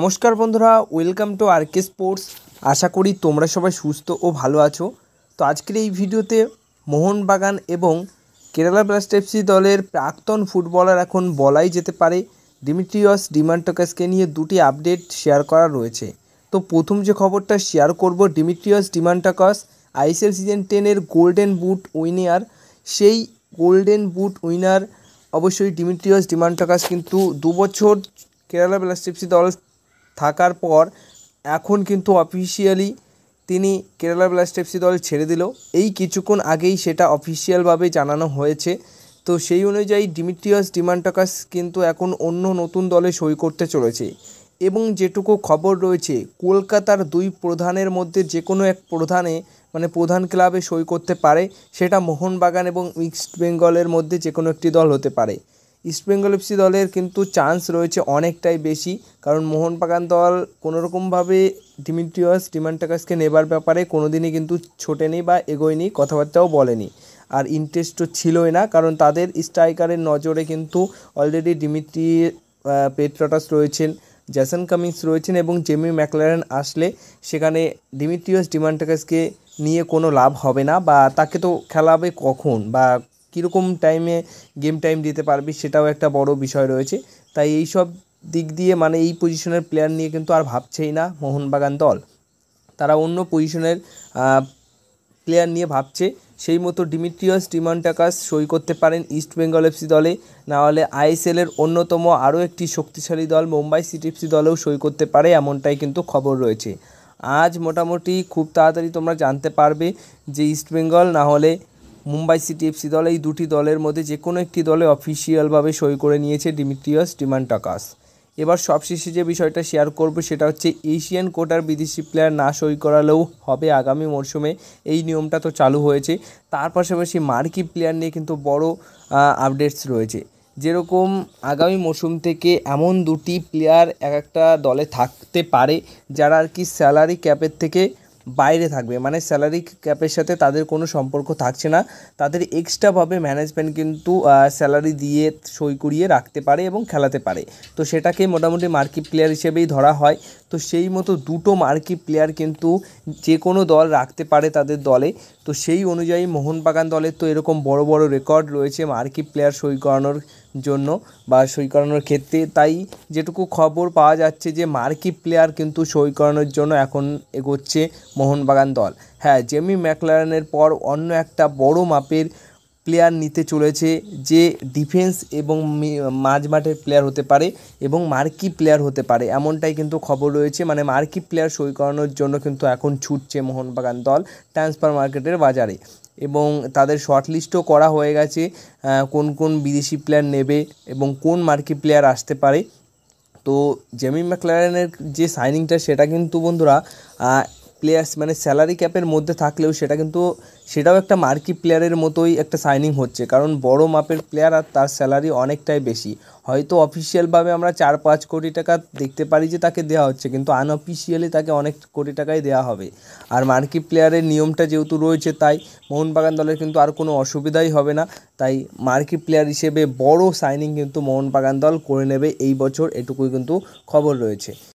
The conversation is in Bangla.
নমস্কার বন্ধুরা, ওয়েলকাম টু আরকে স্পোর্টস। আশা করি তোমরা সবাই সুস্থ ও ভালো আছো। তো আজকের এই ভিডিওতে মোহনবাগান এবং কেরালা ব্লাস্ট এফসি দলের প্রাক্তন ফুটবলার, এখন বলাই যেতে পারে, ডিমিট্রিয়স ডিমান্টাকাসকে নিয়ে দুটি আপডেট শেয়ার করা রয়েছে। তো প্রথম যে খবরটা শেয়ার করব, ডিমিট্রিয়স ডিমান্টাকাস আইএসএল সিজন 10-এর গোল্ডেন বুট উইনার। সেই গোল্ডেন বুট উইনার অবশ্যই ডিমিট্রিয়স ডিমান্টাকাস কিন্তু 2 বছর কেরালা ব্লাস্ট এফসি দল থাকার পর এখন কিন্তু অফিসিয়ালি তিনি কেরালা ব্লাস্ট এফসি দল ছেড়ে দিল। এই কিছুক্ষণ আগেই সেটা অফিসিয়ালভাবে জানানো হয়েছে। তো সেই অনুযায়ী ডিমিট্রিয়স ডিমান্টাকাস কিন্তু এখন অন্য নতুন দলে সই করতে চলেছে। এবং যেটুকু খবর রয়েছে, কলকাতার দুই প্রধানের মধ্যে যে কোনো এক প্রধান ক্লাবে সই করতে পারে। সেটা মোহনবাগান এবং ইস্ট বেঙ্গলের মধ্যে যে কোনো একটি দল হতে পারে। ইস্টবেঙ্গল এফসি দলের কিন্তু চান্স রয়েছে অনেকটাই বেশি, কারণ মোহনবাগান দল কোনোরকমভাবে ডিমিট্রিয়স ডিমান্টাকাসকে নেবার ব্যাপারে কোনোদিনই কিন্তু ছোটেনি বা এগোয়নি, কথাবার্তাও বলেনি, আর ইন্টারেস্টও ছিলই না। কারণ তাদের স্ট্রাইকারের নজরে কিন্তু অলরেডি ডিমিট্রি পেট্রাটাস রয়েছেন, জ্যাসন কামিন্স রয়েছেন এবং জেমি ম্যাকলারেন আসলে সেখানে ডিমিট্রিয়স ডিমান্টাকাসকে নিয়ে কোনো লাভ হবে না, বা তাকে তো খেলাবে কখন বা কীরকম টাইমে গেম টাইম দিতে পারবি, সেটাও একটা বড় বিষয় রয়েছে। তাই এই সব দিক দিয়ে এই পজিশনের প্লেয়ার নিয়ে কিন্তু আর ভাবছেই না মোহনবাগান দল। তারা অন্য পজিশনের প্লেয়ার নিয়ে ভাবছে। সেই মতো ডিমিট্রিয়স ডিমান্টাকাস সই করতে পারেন ইস্টবেঙ্গল এফসি দলে, না হলে আইএসএলের অন্যতম আরও একটি শক্তিশালী দল মুম্বাই সিটি এফসি দলেও সই করতে পারে, এমনটাই কিন্তু খবর রয়েছে। আজ মোটামুটি খুব তাড়াতাড়ি তোমরা জানতে পারবে যে ইস্টবেঙ্গল না হলে মুম্বাই সিটি এফসি দল, এই দুটি দলের মধ্যে যে কোনো একটি দলে অফিসিয়ালভাবে সই করে নিয়েছে ডিমিট্রিয়স ডিমান্টাকাস। এবার সবশেষে যে বিষয়টা শেয়ার করব সেটা হচ্ছে, এশিয়ান কোটার বিদেশি প্লেয়ার না সই করালেও হবে আগামী মরশুমে। এই নিয়মটা তো চালু হয়েছে। তার পাশাপাশি মার্কি প্লেয়ার নিয়ে কিন্তু বড় আপডেটস রয়েছে। যেরকম আগামী মরশুম থেকে এমন দুটি প্লেয়ার এক একটা দলে থাকতে পারে যারা আর কি স্যালারি ক্যাপের থেকে বাইরে থাকবে, মানে স্যালারি ক্যাপের সাথে তাদের কোনো সম্পর্ক থাকছে না। তাদের এক্সট্রাভাবে ম্যানেজমেন্ট কিন্তু স্যালারি দিয়ে সই করিয়ে রাখতে পারে এবং খেলাতে পারে। তো সেটাকে মোটামুটি মার্কি প্লেয়ার হিসেবেই ধরা হয়। তো সেই মতো দুটো মার্কি প্লেয়ার কিন্তু যে কোনো দল রাখতে পারে তাদের দলে। তো সেই অনুযায়ী মোহনবাগান দলের তো এরকম বড় বড় রেকর্ড রয়েছে মার্কি প্লেয়ার সই করানোর জন্য বা সই করানোর ক্ষেত্রে। তাই যেটুকু খবর পাওয়া যাচ্ছে যে মার্কি প্লেয়ার কিন্তু সই করানোর জন্য এখন এগোচ্ছে মোহনবাগান দল। হ্যাঁ, জেমি ম্যাকলারেনের পর অন্য একটা বড় মাপের প্লেয়ার নিতে চলেছে, যে ডিফেন্স এবং মাঝমাঠের প্লেয়ার হতে পারে এবং মার্কি প্লেয়ার হতে পারে, এমনটাই কিন্তু খবর রয়েছে। মার্কি প্লেয়ার সই করানোর জন্য কিন্তু এখন ছুটছে মোহনবাগান দল ট্রান্সফার মার্কেটের বাজারে, এবং তাদের শর্টলিস্টও করা হয়ে গেছে কোন কোন বিদেশি প্লেয়ার নেবে এবং কোন মার্কি প্লেয়ার আসতে পারে। তো জেমি ম্যাকলারেনের যে সাইনিংটা, সেটা কিন্তু বন্ধুরা প্লেয়ার্স স্যালারি ক্যাপের মধ্যে থাকলেও সেটাও একটা মার্কি প্লেয়ারের মতোই একটা সাইনিং হচ্ছে, কারণ বড় মাপের প্লেয়ার আর তার স্যালারি অনেকটাই বেশি। হয়তো অফিসিয়ালভাবে আমরা 4-5 কোটি টাকা দেখতে পারি যে তাকে দেওয়া হচ্ছে, কিন্তু আনঅফিসিয়ালি তাকে অনেক কোটি টাকাই দেওয়া হবে। আর মার্কি প্লেয়ারের নিয়মটা যেহেতু রয়েছে, তাই মোহনবাগান দলের কিন্তু আর কোনো অসুবিধাই হবে না। তাই মার্কি প্লেয়ার হিসেবে বড় সাইনিং কিন্তু মোহনবাগান দল করে নেবে এই বছর, এটুকুই কিন্তু খবর রয়েছে।